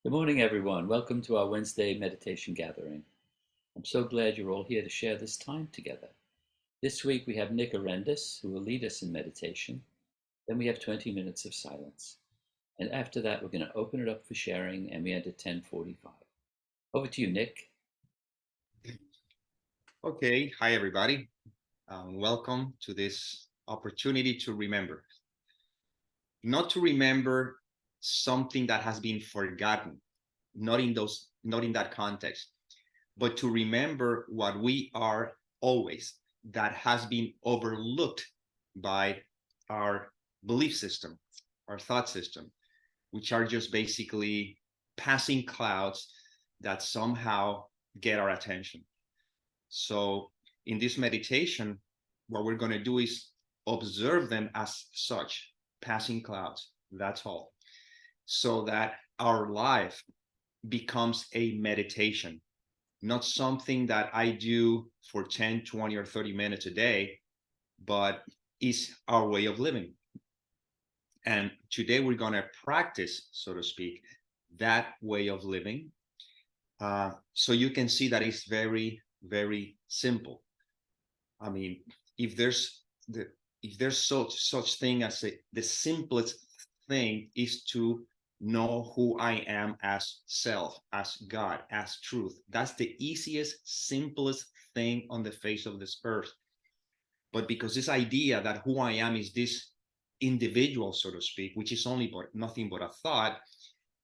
Good morning, everyone. Welcome to our Wednesday meditation gathering. I'm so glad you're all here to share this time together. This week we have Nick Arandes, who will lead us in meditation. Then we have 20 minutes of silence. And after that, we're going to open it up for sharing, and we end at 10:45. Over to you, Nick. Okay, hi everybody. Welcome to this opportunity to remember. Not to remember something that has been forgotten, not in that context, but to remember what we are always that has been overlooked by our belief system, our thought system, which are just basically passing clouds that somehow get our attention. So in this meditation, what we're going to do is observe them as such, passing clouds. That's all. So that our life becomes a meditation, not something that I do for 10, 20, or 30 minutes a day, but is our way of living. And today we're going to practice, so to speak, that way of living. So you can see that it's very, very simple. I mean, if there's the if there's such thing as the simplest thing is to know who I am as self, as God, as truth. That's the easiest, simplest thing on the face of this earth. But because this idea that who I am is this individual, so to speak, which is only but nothing but a thought,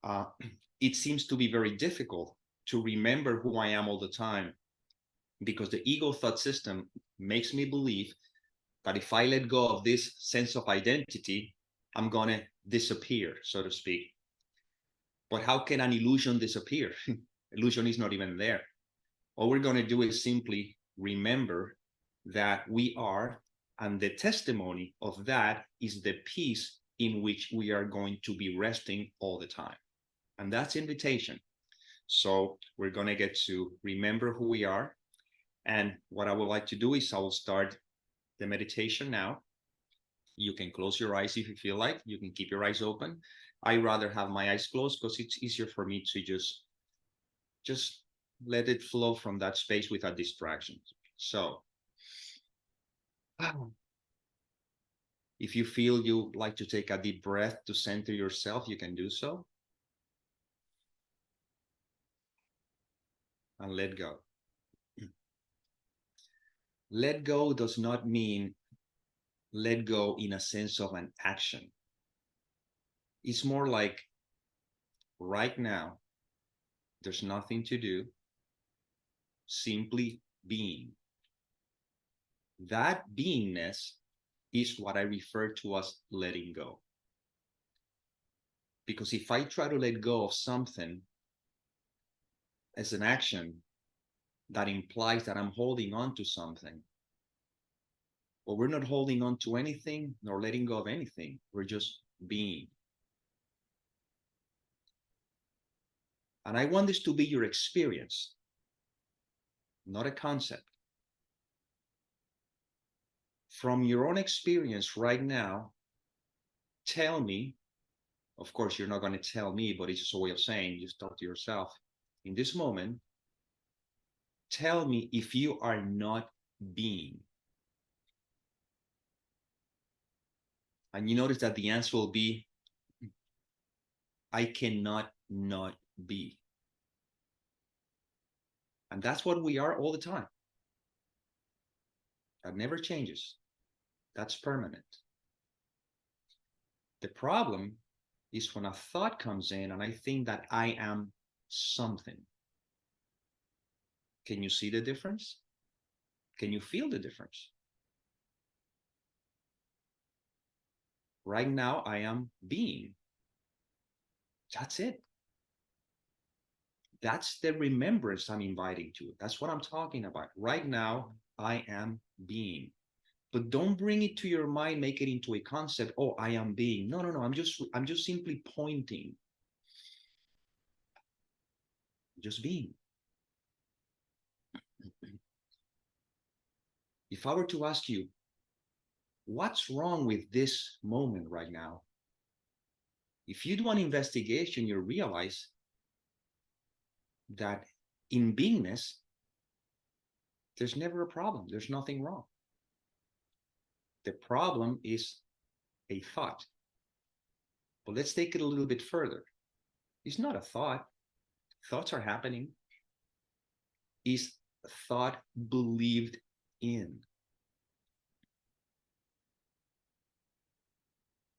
uh, it seems to be very difficult to remember who I am all the time because the ego thought system makes me believe that if I let go of this sense of identity, I'm going to disappear, so to speak. But how can an illusion disappear? Illusion is not even there. All we're going to do is simply remember that we are, and the testimony of that is the peace in which we are going to be resting all the time. And that's invitation. So we're going to get to remember who we are. And what I would like to do is I will start the meditation now. You can close your eyes if you feel like. You can keep your eyes open. I rather have my eyes closed because it's easier for me to just let it flow from that space without distractions. So if you feel you like to take a deep breath to center yourself, you can do so. And let go. Let go does not mean let go in a sense of an action. It's more like right now, there's nothing to do, simply being. That beingness is what I refer to as letting go. Because if I try to let go of something as an action, that implies that I'm holding on to something. But we're not holding on to anything nor letting go of anything. We're just being. And I want this to be your experience, not a concept. From your own experience right now, tell me, of course, you're not going to tell me, but it's just a way of saying, just talk to yourself. In this moment, tell me if you are not being. And you notice that the answer will be, I cannot not be. And that's what we are all the time. That never changes. That's permanent. The problem is when a thought comes in and I think that I am something. Can you see the difference? Can you feel the difference? Right now, I am being. That's it. That's the remembrance I'm inviting to. That's what I'm talking about. Right now, I am being. But don't bring it to your mind, make it into a concept. Oh, I am being. No, no, no. I'm just simply pointing. Just being. If I were to ask you, what's wrong with this moment right now? If you do an investigation, you realize that in beingness, there's never a problem. There's nothing wrong. The problem is a thought. But let's take it a little bit further. It's not a thought. Thoughts are happening. Is thought believed in?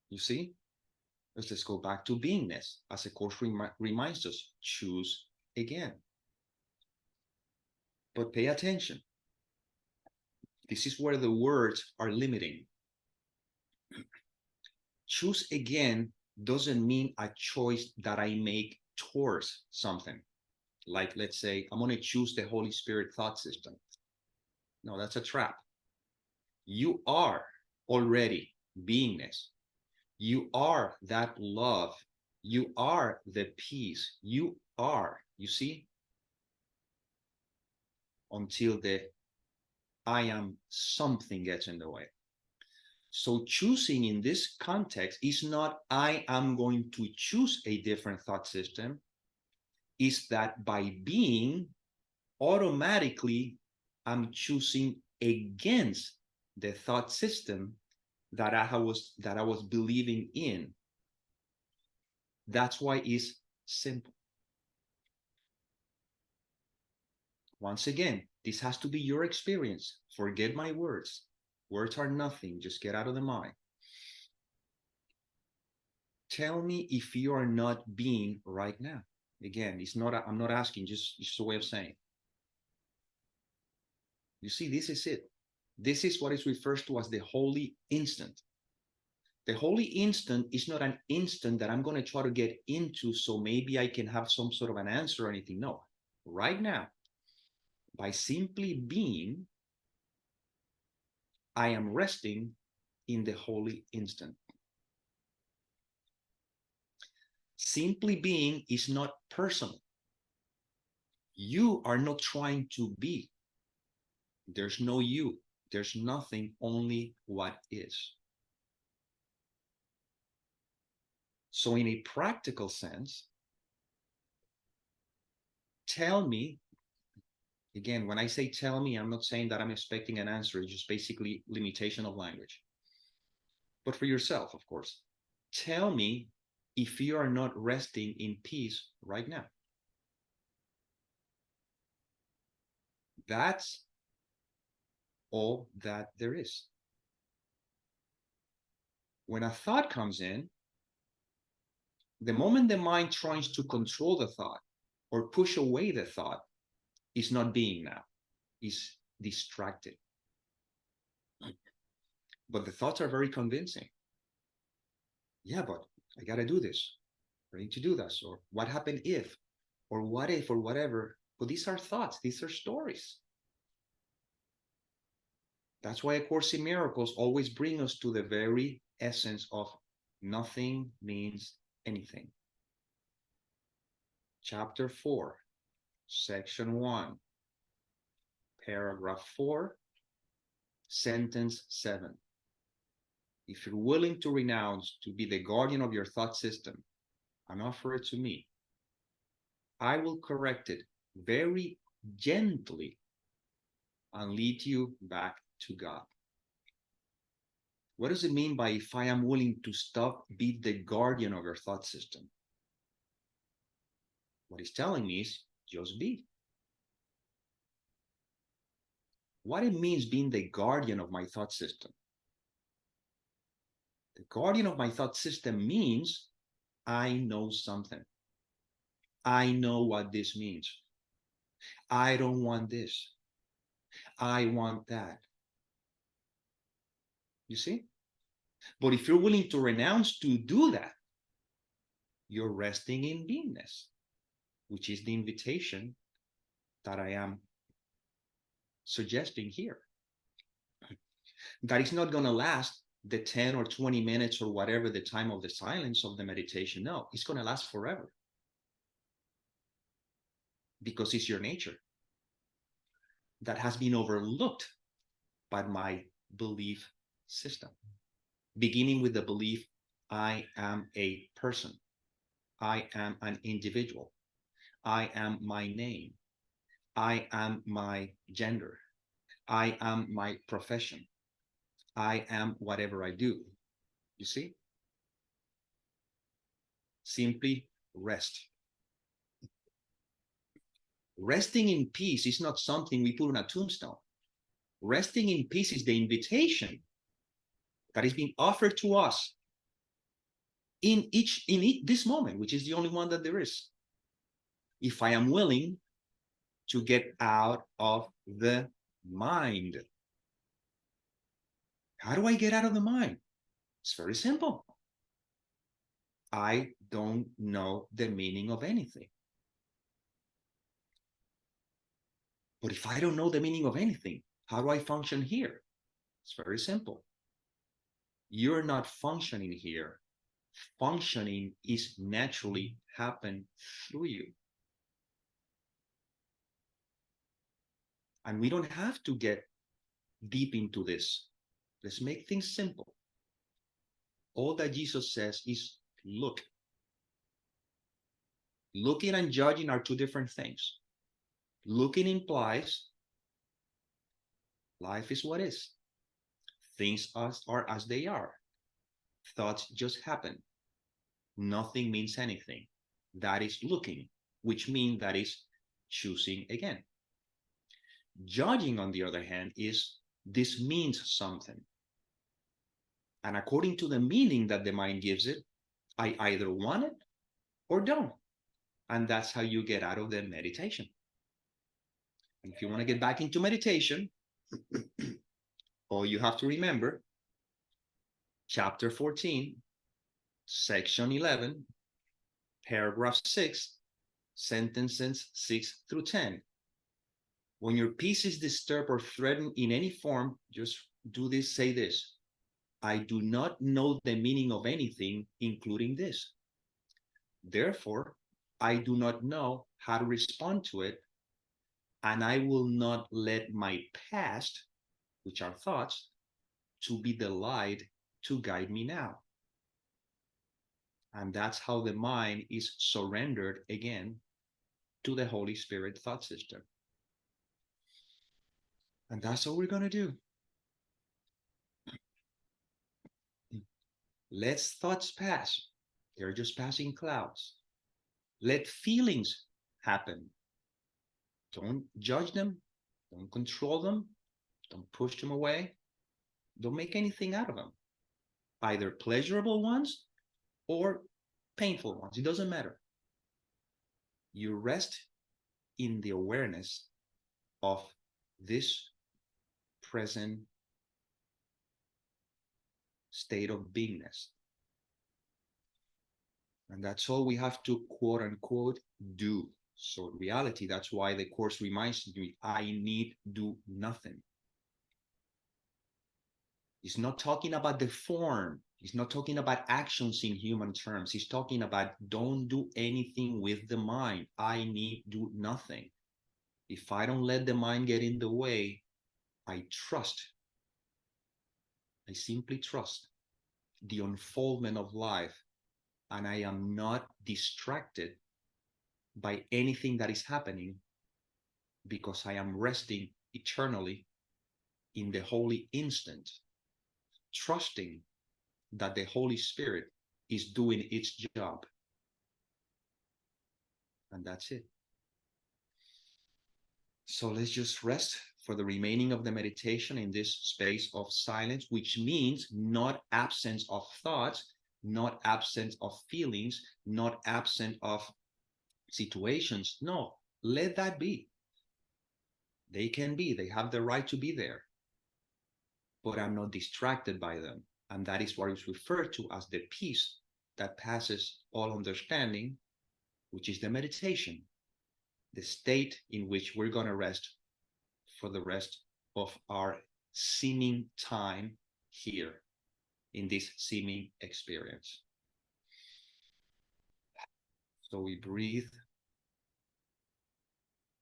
You see? Let's go back to beingness. As the course reminds us, choose again. But pay attention. This is where the words are limiting. Choose again doesn't mean a choice that I make towards something. Like, let's say, I'm going to choose the Holy Spirit thought system. No, that's a trap. You are already beingness. You are that love. You are the peace. You are, you see? Until the I am something gets in the way. So choosing in this context is not I am going to choose a different thought system. Is that by being, automatically I'm choosing against the thought system that I was believing in. That's why it's simple. Once again, this has to be your experience. Forget my words. Words are nothing. Just get out of the mind. Tell me if you are not being right now. Again, it's not. I'm not asking. Just a way of saying. You see, this is it. This is what is referred to as the holy instant. The holy instant is not an instant that I'm going to try to get into so maybe I can have some sort of an answer or anything. No, right now, by simply being, I am resting in the holy instant. Simply being is not personal. You are not trying to be. There's no you. There's nothing, only what is. So in a practical sense, tell me, again, when I say tell me, I'm not saying that I'm expecting an answer. It's just basically limitation of language. But for yourself, of course, tell me if you are not resting in peace right now. That's all that there is. When a thought comes in, the moment the mind tries to control the thought or push away the thought, is not being now, is distracted. But the thoughts are very convincing. Yeah, but I got to do this. I need to do this. Or what happened if, or what if, or whatever. But these are thoughts, these are stories. That's why A Course in Miracles always bring us to the very essence of nothing means anything. Chapter 4, Section 1, Paragraph 4, Sentence 7. If you're willing to renounce to be the guardian of your thought system and offer it to me, I will correct it very gently and lead you back to God. What does it mean by if I am willing to stop, be the guardian of your thought system? What he's telling me is just be. What it means being the guardian of my thought system. The guardian of my thought system means I know something. I know what this means. I don't want this. I want that. You see? But if you're willing to renounce to do that, you're resting in beingness, which is the invitation that I am suggesting here. That is not going to last the 10 or 20 minutes or whatever the time of the silence of the meditation. No, it's going to last forever. Because it's your nature that has been overlooked by my belief system. Beginning with the belief, I am a person. I am an individual. I am my name. I am my gender. I am my profession. I am whatever I do. You see? Simply rest. Resting in peace is not something we put on a tombstone. Resting in peace is the invitation that is being offered to us in this moment, which is the only one that there is. If I am willing to get out of the mind. How do I get out of the mind? It's very simple. I don't know the meaning of anything. But if I don't know the meaning of anything, how do I function here? It's very simple. You're not functioning here. Functioning is naturally happen through you. And we don't have to get deep into this. Let's make things simple. All that Jesus says is look. Looking and judging are two different things. Looking implies life is what is. Things are as they are. Thoughts just happen. Nothing means anything. That is looking, which means that is choosing again. Judging, on the other hand, is this means something. And according to the meaning that the mind gives it, I either want it or don't. And that's how you get out of the meditation. And if you want to get back into meditation, all you have to remember, chapter 14, section 11, paragraph 6, sentences 6 through 10. When your peace is disturbed or threatened in any form, just do this, say this. I do not know the meaning of anything, including this. Therefore, I do not know how to respond to it, and I will not let my past, which are thoughts, to be the light to guide me now. And that's how the mind is surrendered again to the Holy Spirit thought system. And that's what we're going to do. Let thoughts pass. They're just passing clouds. Let feelings happen. Don't judge them. Don't control them. Don't push them away. Don't make anything out of them. Either pleasurable ones or painful ones. It doesn't matter. You rest in the awareness of this present state of beingness. And that's all we have to quote unquote do. So in reality, that's why the Course reminds me, I need do nothing. He's not talking about the form. He's not talking about actions in human terms. He's talking about don't do anything with the mind. I need do nothing. If I don't let the mind get in the way, I trust. I simply trust the unfoldment of life, and I am not distracted by anything that is happening because I am resting eternally in the holy instant, trusting that the Holy Spirit is doing its job. And that's it. So let's just rest for the remaining of the meditation in this space of silence, which means not absence of thoughts, not absence of feelings, not absence of situations. No, let that be. They can be, they have the right to be there, but I'm not distracted by them. And that is what is referred to as the peace that passes all understanding, which is the meditation, the state in which we're going to rest for the rest of our seeming time here in this seeming experience. So we breathe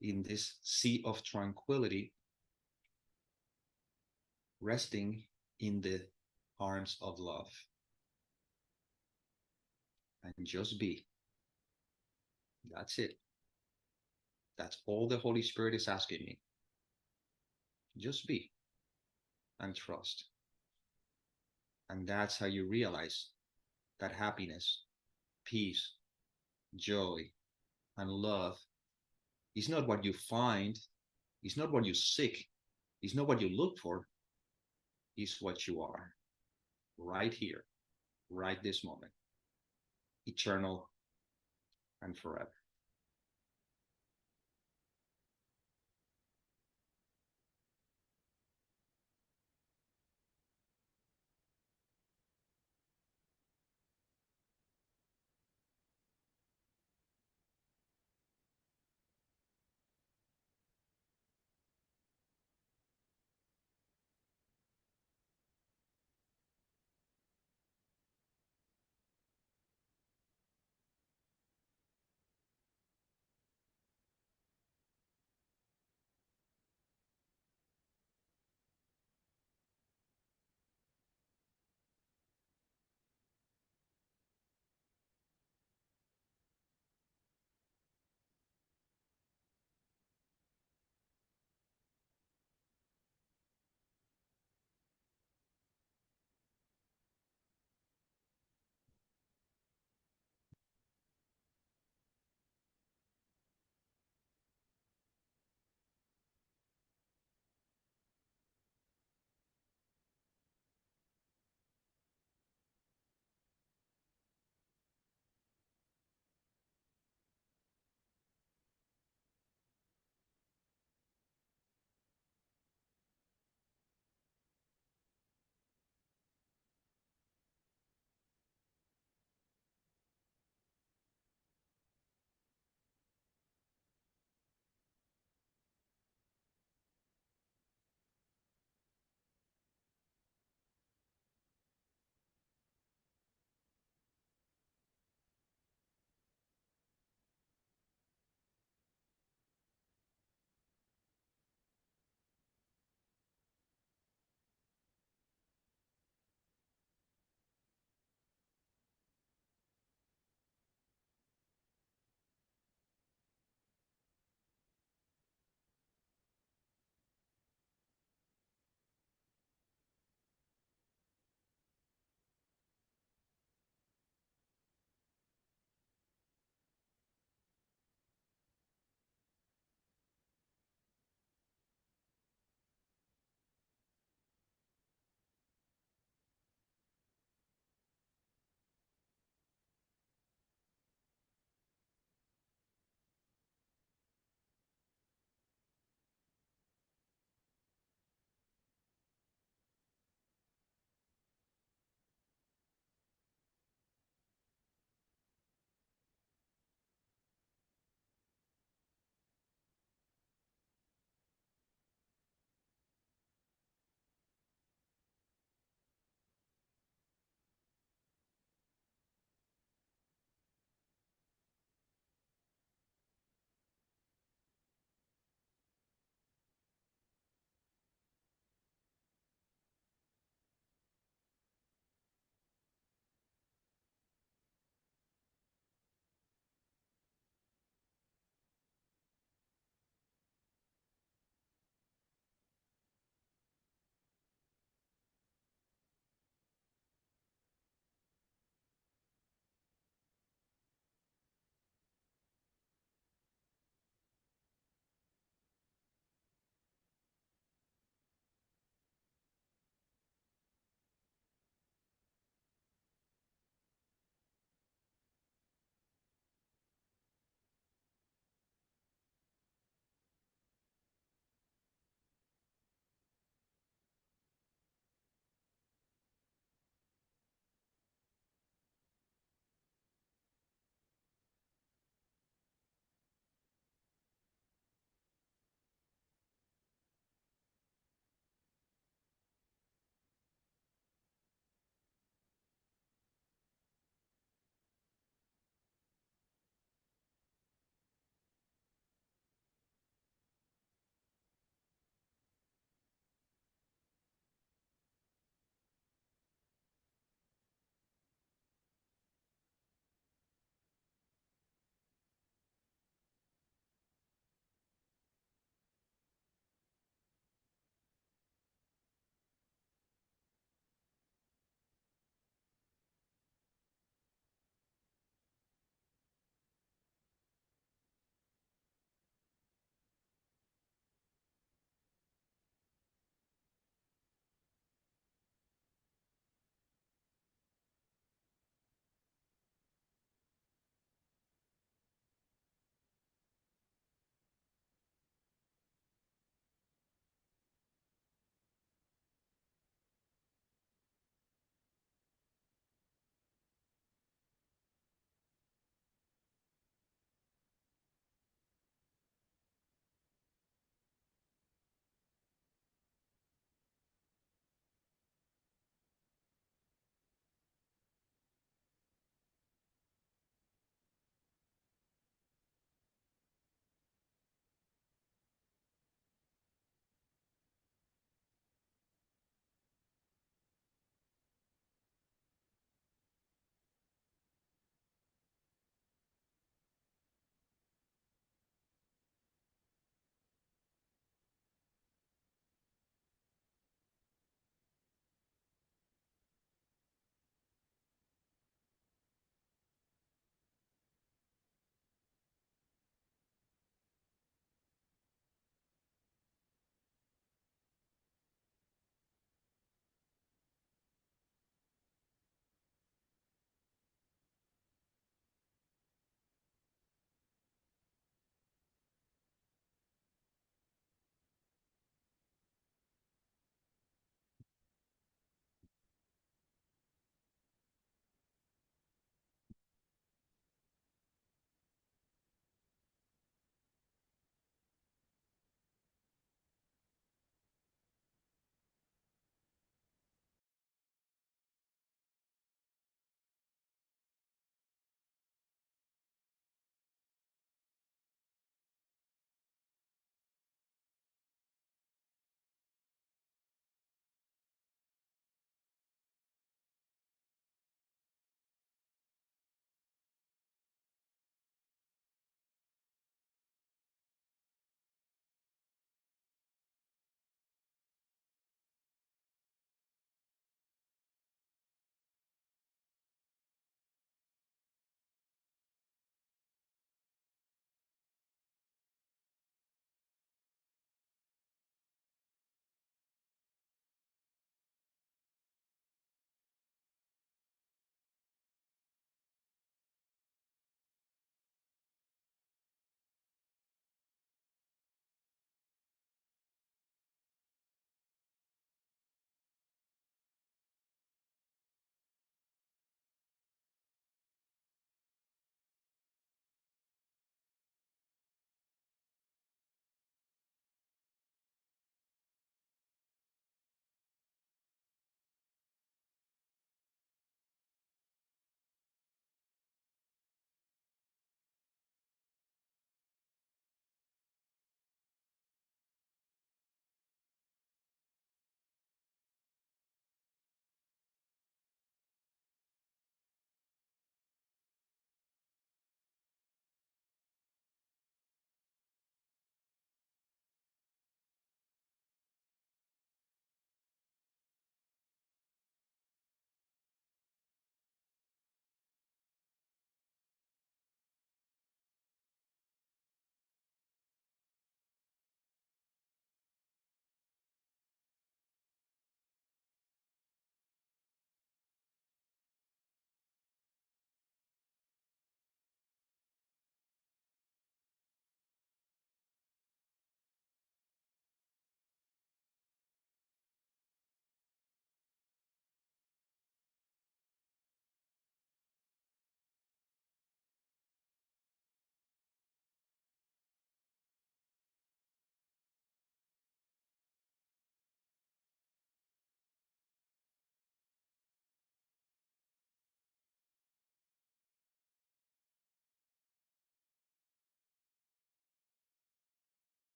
in this sea of tranquility, resting in the arms of love. And just be. That's it. That's all the Holy Spirit is asking me. Just be and trust. And that's how you realize that happiness, peace, joy, and love is not what you find, it's not what you seek, it's not what you look for, it's what you are right here, right this moment, eternal and forever.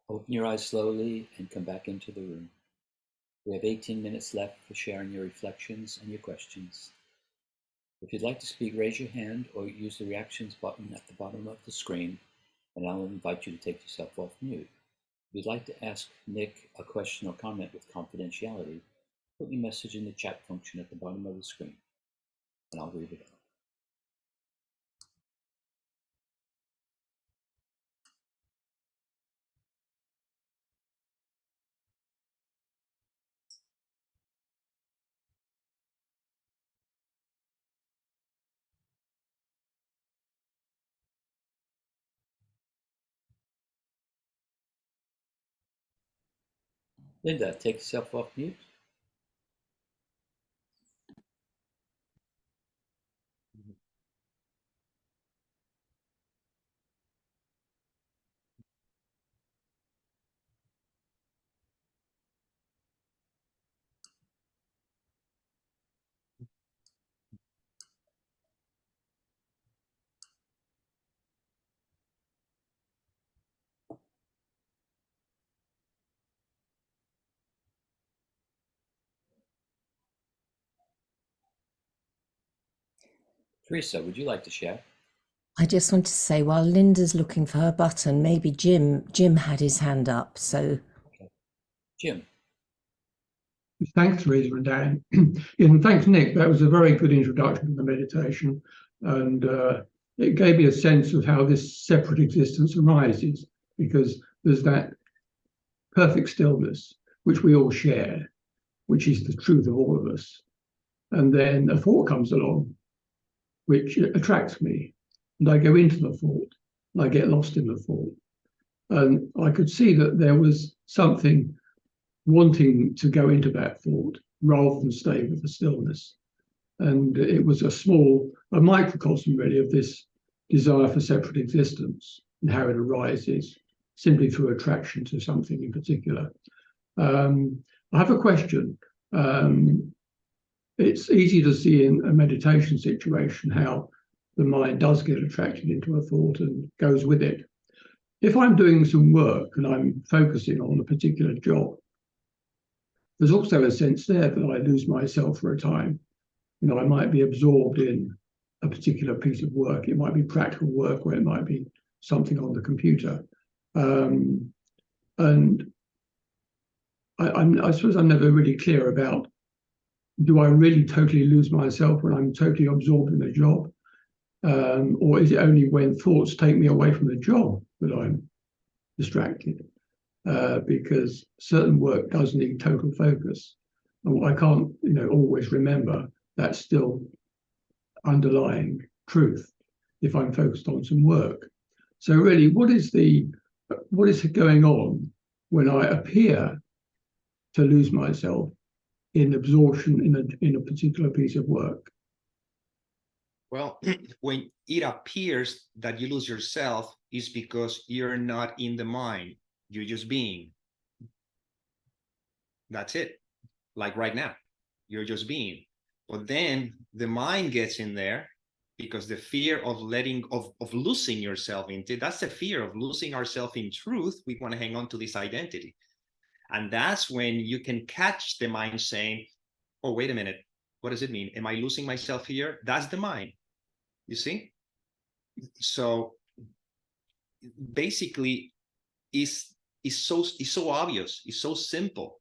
Open your eyes slowly and come back into the room. We have 18 minutes left for sharing your reflections and your questions. If you'd like to speak, raise your hand or use the reactions button at the bottom of the screen, and I'll invite you to take yourself off mute. If you'd like to ask Nick a question or comment with confidentiality, put your message in the chat function at the bottom of the screen, and I'll read it out. Linda, take yourself off mute. Teresa, would you like to share? I just want to say, while Linda's looking for her button, maybe Jim had his hand up. So, okay. Jim. Thanks, Teresa and Dan. And thanks, Nick. That was a very good introduction to the meditation. And it gave me a sense of how this separate existence arises, because there's that perfect stillness, which we all share, which is the truth of all of us. And then a thought comes along, which attracts me. And I go into the thought, and I get lost in the thought. And I could see that there was something wanting to go into that thought rather than stay with the stillness. And it was a microcosm really of this desire for separate existence and how it arises simply through attraction to something in particular. I have a question. It's easy to see in a meditation situation how the mind does get attracted into a thought and goes with it. If I'm doing some work and I'm focusing on a particular job, there's also a sense there that I lose myself for a time. You know, I might be absorbed in a particular piece of work. It might be practical work, or it might be something on the computer. And I suppose I'm never really clear about, do I really totally lose myself when I'm totally absorbed in a job? Or is it only when thoughts take me away from the job that I'm distracted? Because certain work does need total focus. And I can't, always remember that still underlying truth if I'm focused on some work. So really, what is going on when I appear to lose myself in absorption in a particular piece of work? Well, when it appears that you lose yourself, is because you're not in the mind. You're just being. That's it. Like right now, you're just being. But then the mind gets in there, because the fear of losing yourself into, that's the fear of losing ourselves in truth. We want to hang on to this identity. And that's when you can catch the mind saying, oh, wait a minute. What does it mean? Am I losing myself here? That's the mind. You see? So basically, it's so obvious. It's so simple.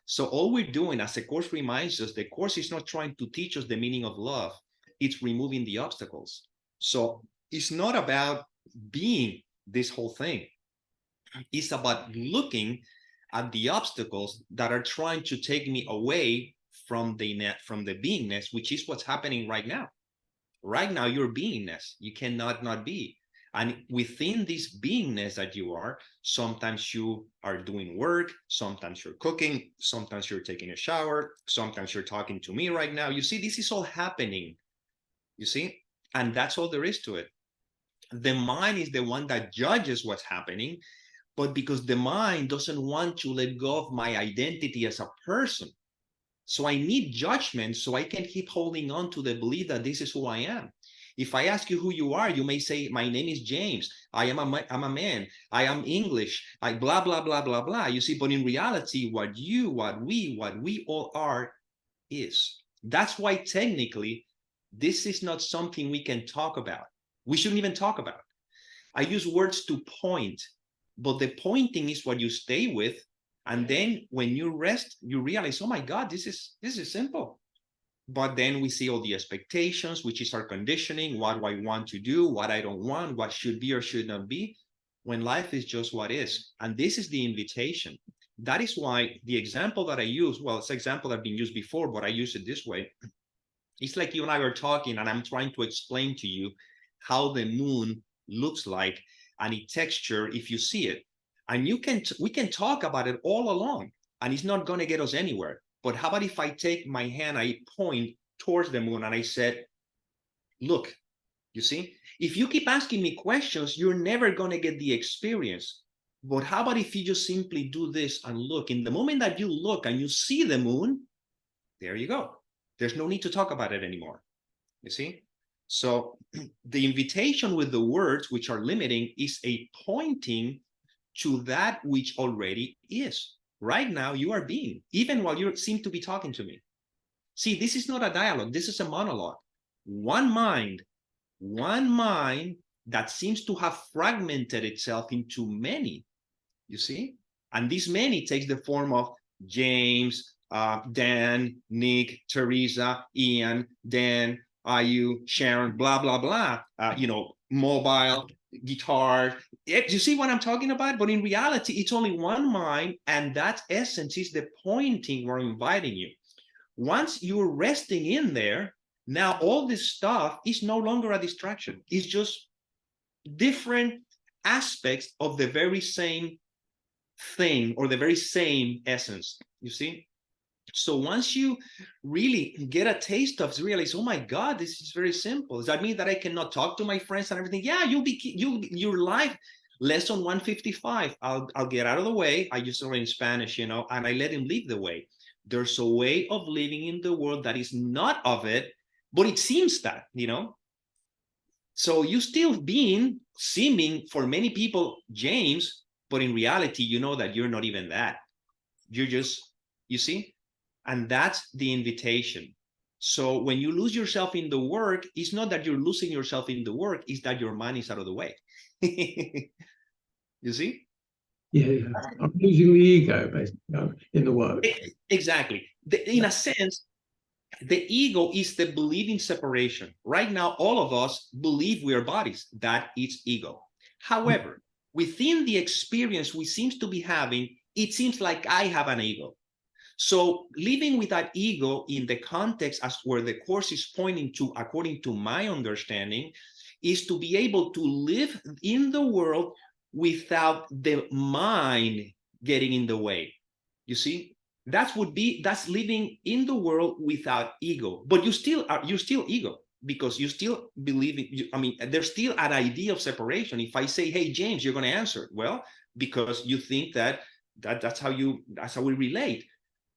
So all we're doing, as the course reminds us, the course is not trying to teach us the meaning of love. It's removing the obstacles. So it's not about being this whole thing. It's about looking at the obstacles that are trying to take me away from the beingness, which is what's happening right now. Right now, you're beingness. You cannot not be. And within this beingness that you are, sometimes you are doing work, sometimes you're cooking, sometimes you're taking a shower, sometimes you're talking to me right now. You see, this is all happening. You see? And that's all there is to it. The mind is the one that judges what's happening, but because the mind doesn't want to let go of my identity as a person. So I need judgment so I can keep holding on to the belief that this is who I am. If I ask you who you are, you may say, my name is James. I'm a man. I am English. I blah, blah, blah, blah, blah. You see, but in reality, what we all are is. That's why technically, this is not something we can talk about. We shouldn't even talk about. I use words to point, but the pointing is what you stay with. And then when you rest, you realize, oh my God, this is simple. But then we see all the expectations, which is our conditioning, what do I want to do, what I don't want, what should be or should not be, when life is just what is. And this is the invitation. That is why the example that I use, well, it's an example that's been used before, but I use it this way. It's like you and I are talking, and I'm trying to explain to you how the moon looks like and its texture if you see it. And we can talk about it all along, and it's not going to get us anywhere. But how about if I take my hand, I point towards the moon, and I said, look, you see, if you keep asking me questions, you're never going to get the experience. But how about if you just simply do this and look? In the moment that you look and you see the moon, there you go. There's no need to talk about it anymore. You see? So the invitation with the words, which are limiting, is a pointing to that which already is. Right now, you are being, even while you seem to be talking to me. See, this is not a dialogue. This is a monologue. One mind that seems to have fragmented itself into many, you see? And this many takes the form of James, Dan, Nick, Teresa, Ian, Dan, Ayu, Sharon, blah, blah, blah, mobile, guitar. You see what I'm talking about? But in reality, it's only one mind, and that essence is the pointing we're inviting you. Once you're resting in there, now all this stuff is no longer a distraction. It's just different aspects of the very same thing or the very same essence, you see? So once you really get a taste of, realize, oh my God, this is very simple. Does that mean that I cannot talk to my friends and everything? Yeah, your life, lesson 155. I'll get out of the way. I use it in Spanish, and I let him lead the way. There's a way of living in the world that is not of it, but it seems that, So you still being, seeming for many people, James, but in reality, you know that you're not even that. You're just, you see? And that's the invitation. So when you lose yourself in the work, it's not that you're losing yourself in the work, it's that your mind is out of the way. You see? Yeah. I'm losing the ego, basically, in the work. Exactly. In a sense, the ego is the believing separation. Right now, all of us believe we are bodies. That is ego. However, within the experience we seem to be having, it seems like I have an ego. So living with that ego in the context as where the course is pointing to, according to my understanding, is to be able to live in the world without the mind getting in the way. You see, that's living in the world without ego. But you're still ego, because you still believe there's still an idea of separation. If I say, hey, James, you're going to answer, well, because you think that's how we relate.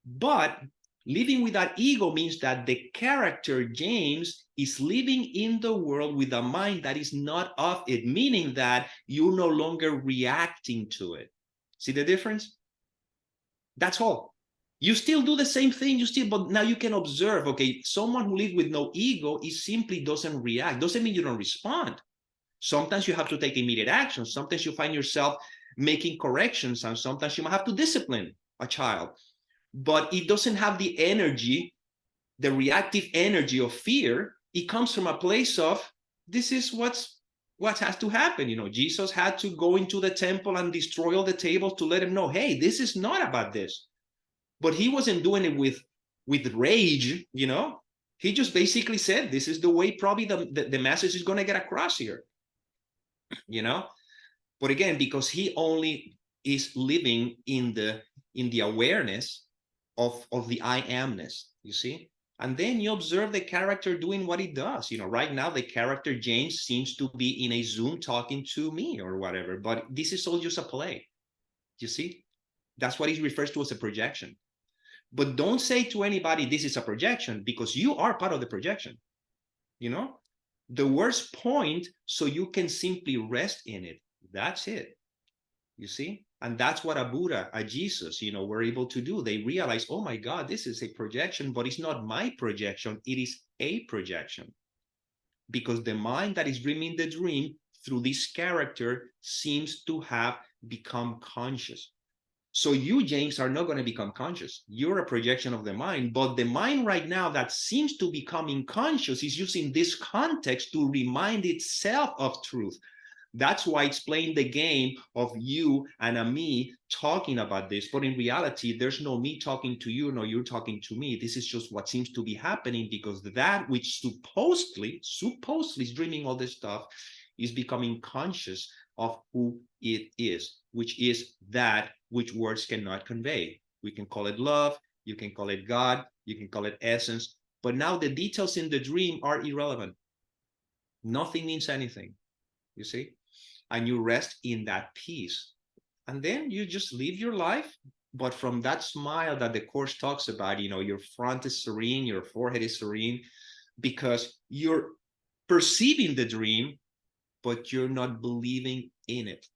But living with that ego means that the character James is living in the world with a mind that is not of it, meaning that you're no longer reacting to it. See the difference? That's all. You still do the same thing, but now you can observe, okay, someone who lives with no ego is simply doesn't react. Doesn't mean you don't respond. Sometimes you have to take immediate action. Sometimes you find yourself making corrections, and sometimes you might have to discipline a child. But it doesn't have the energy, the reactive energy of fear. It comes from a place of, this is what has to happen. Jesus had to go into the temple and destroy all the tables to let him know, hey, this is not about this. But he wasn't doing it with rage, He just basically said, this is the way probably the message is going to get across here, But again, because he only is living in the awareness of the I amness, you see? And then you observe the character doing what he does. Right now, the character James seems to be in a Zoom talking to me or whatever, but this is all just a play. You see? That's what he refers to as a projection. But don't say to anybody, this is a projection, because you are part of the projection. the worst point so you can simply rest in it. That's it. You see? And that's what a Buddha, a Jesus, were able to do. They realize, oh my God, this is a projection, but it's not my projection. It is a projection. Because the mind that is dreaming the dream through this character seems to have become conscious. So you, James, are not going to become conscious. You're a projection of the mind, but the mind right now that seems to becoming conscious is using this context to remind itself of truth. That's why it's playing the game of you and a me talking about this. But in reality, there's no me talking to you, no you're talking to me. This is just what seems to be happening, because that which supposedly is dreaming all this stuff is becoming conscious of who it is, which is that which words cannot convey. We can call it love, you can call it God, you can call it essence. But now the details in the dream are irrelevant. Nothing means anything, you see? And you rest in that peace. And then you just live your life, but from that smile that the Course talks about, your front is serene, your forehead is serene, because you're perceiving the dream, but you're not believing in it.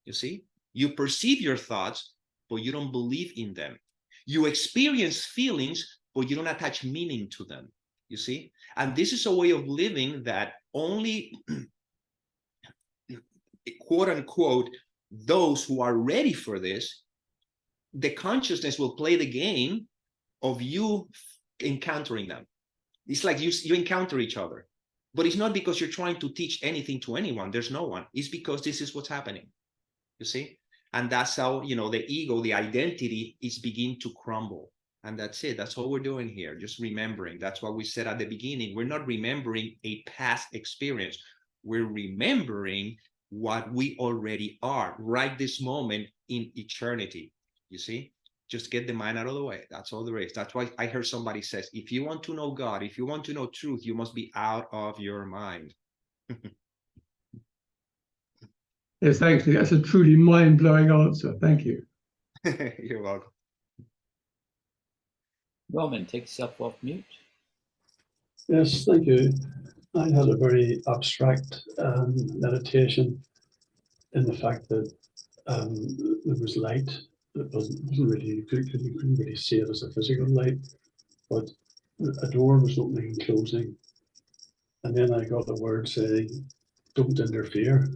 You see? You perceive your thoughts, but you don't believe in them. You experience feelings, but you don't attach meaning to them. You see? And this is a way of living that only quote unquote, those who are ready for this, the consciousness will play the game of you encountering them. It's like you encounter each other, but it's not because you're trying to teach anything to anyone. There's no one. It's because this is what's happening, you see? And that's how, the ego, the identity is beginning to crumble. And that's it. That's all we're doing here. Just remembering. That's what we said at the beginning. We're not remembering a past experience. We're remembering what we already are right this moment in eternity. You see? Just get the mind out of the way. That's all there is. That's why I heard somebody says, if you want to know God, if you want to know truth, you must be out of your mind. Yes, thanks. That's a truly mind-blowing answer. Thank you. You're welcome. Roman, take yourself off mute. Yes, thank you. I had a very abstract meditation in the fact that there was light. It wasn't really, you couldn't really see it as a physical light, but a door was opening and closing. And then I got a word saying, don't interfere.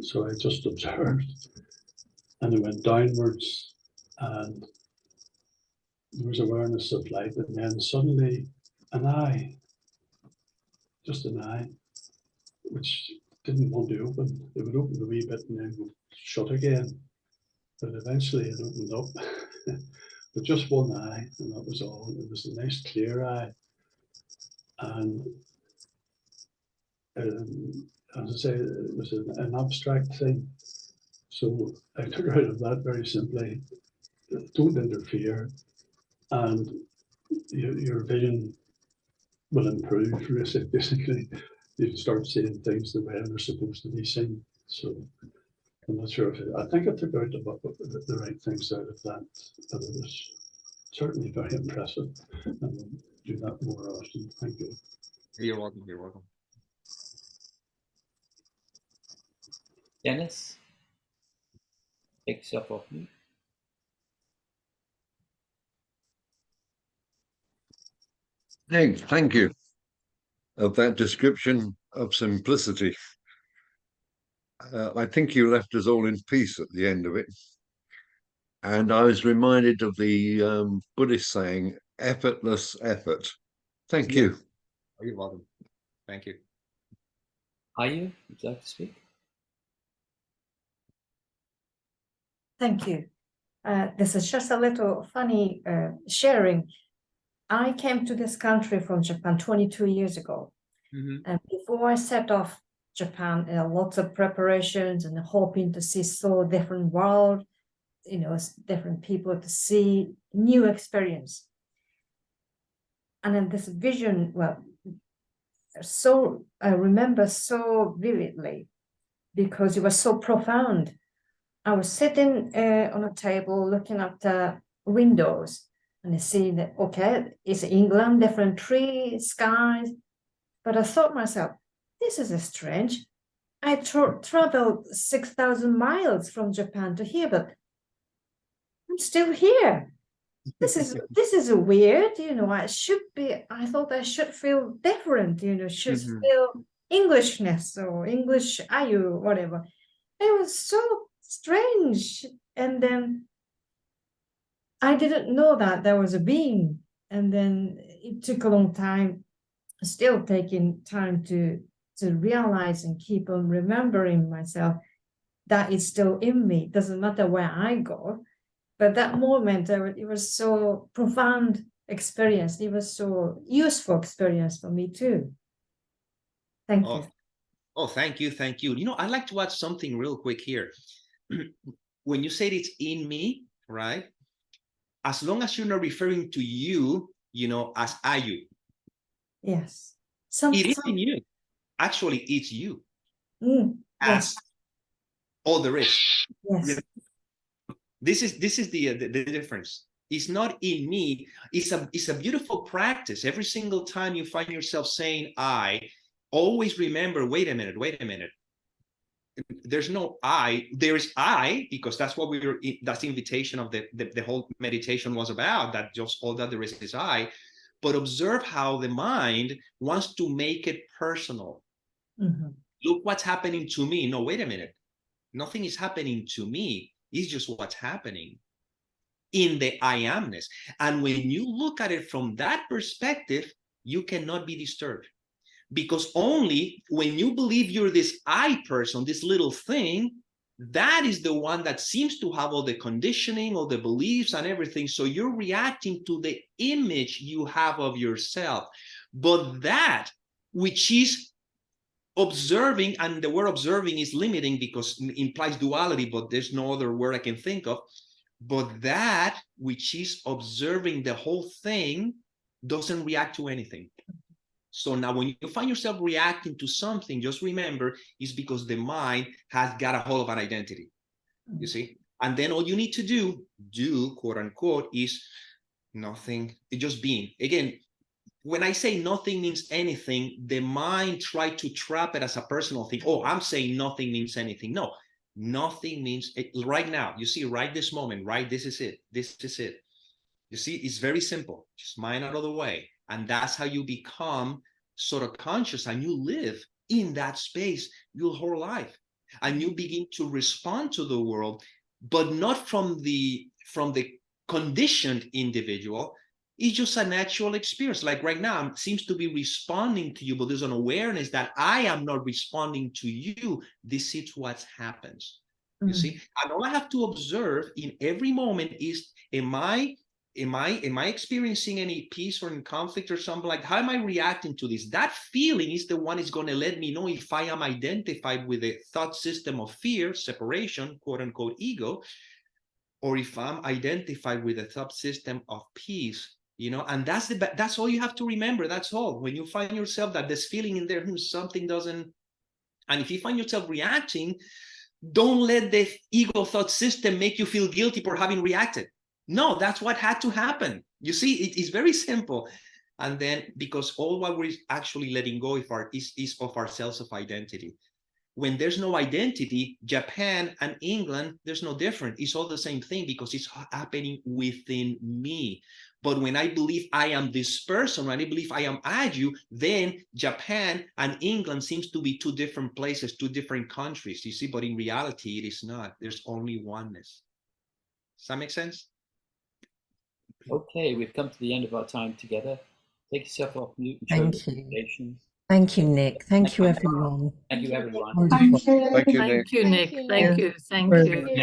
So I just observed, and it went downwards, and there was awareness of light, and then suddenly an eye, just an eye, which didn't want to open. It would open a wee bit and then would shut again. But eventually it opened up with just one eye, and that was all. It was a nice clear eye. And as I say, it was an abstract thing. So I took out of that very simply, don't interfere, and your vision will improve. Basically, you can start seeing things the way they're supposed to be seen. So I'm not sure if I think I took out the right things out of that, but it was certainly very impressive, and we'll do that more often. Thank you. You're welcome. You're welcome. Dennis, take yourself off mute. Thank you of that description of simplicity. I think you left us all in peace at the end of it. And I was reminded of the Buddhist saying, effortless effort. Thank you. You're welcome. Thank you. Ayu, would you like to speak? Thank you. This is just a little funny sharing. I came to this country from Japan 22 years ago. And before I set off Japan, lots of preparations and hoping to see so different world, different people to see, new experience. And then this vision, well, so I remember so vividly because it was so profound. I was sitting on a table looking at the windows and I see that, okay, it's England, different trees, skies. But I thought to myself, this is strange. I traveled 6,000 miles from Japan to here, but I'm still here. This is weird, you know. I thought I should feel different, you know, should feel Englishness or English Ayu, whatever. It was so strange. And then I didn't know that there was a being. And then it took a long time, still taking time to realize and keep on remembering myself that it's still in me. It doesn't matter where I go. But that moment, it was so profound experience. It was so useful experience for me too. Thank you. Oh, thank you. You know, I'd like to add something real quick here. When you said it's in me, right? As long as you're not referring to you, you know, as Ayu. Yes. It is in you. Actually, it's you. Yes. As all there is. Yes. This is the difference. It's not in me. It's a beautiful practice. Every single time you find yourself saying I, always remember, wait a minute. There's no I, there is I, because that's what that's the invitation of the whole meditation was about, that just all that there is I. But observe how the mind wants to make it personal. Look what's happening to me. No, wait a minute. Nothing is happening to me. It's just what's happening in the I amness. And when you look at it from that perspective, you cannot be disturbed. Because only when you believe you're this I person, this little thing, that is the one that seems to have all the conditioning, all the beliefs and everything. So you're reacting to the image you have of yourself. But that which is observing, and the word observing is limiting because it implies duality, but there's no other word I can think of. But that which is observing the whole thing doesn't react to anything. So now when you find yourself reacting to something, just remember, it's because the mind has got a hold of an identity, you see? And then all you need to do, quote unquote, is nothing, just being. Again, when I say nothing means anything, the mind tried to trap it as a personal thing. Oh, I'm saying nothing means anything. No, nothing means it right now. You see, right this moment, right? This is it. This is it. You see, it's very simple. Just mind out of the way. And that's how you become sort of conscious, and you live in that space your whole life. And you begin to respond to the world, but not from the conditioned individual. It's just a natural experience. Like right now, it seems to be responding to you, but there's an awareness that I am not responding to you. This is what happens. You see? And all I have to observe in every moment is, am I experiencing any peace or in conflict or something? Like, how am I reacting to this? That feeling is the one is going to let me know if I am identified with a thought system of fear, separation, quote unquote ego, or if I'm identified with a thought system of peace, you know. And that's all you have to remember. That's all. When you find yourself that there's feeling in there, something doesn't, and if you find yourself reacting, don't let the ego thought system make you feel guilty for having reacted. No, that's what had to happen. You see, it is very simple. And then, because all what we're actually letting go of is of our sense of identity. When there's no identity, Japan and England, there's no different. It's all the same thing because it's happening within me. But when I believe I am this person, when I believe I am Aju, then Japan and England seems to be two different places, two different countries, you see, but in reality, it is not. There's only oneness. Does that make sense? Okay, we've come to the end of our time together. Take yourself off mute and show Thank you. Thank you, Nick. Thank you, everyone. Thank you, everyone. Wonderful. Thank you, Nick. Thank you, Nick. Thank you. Thank you.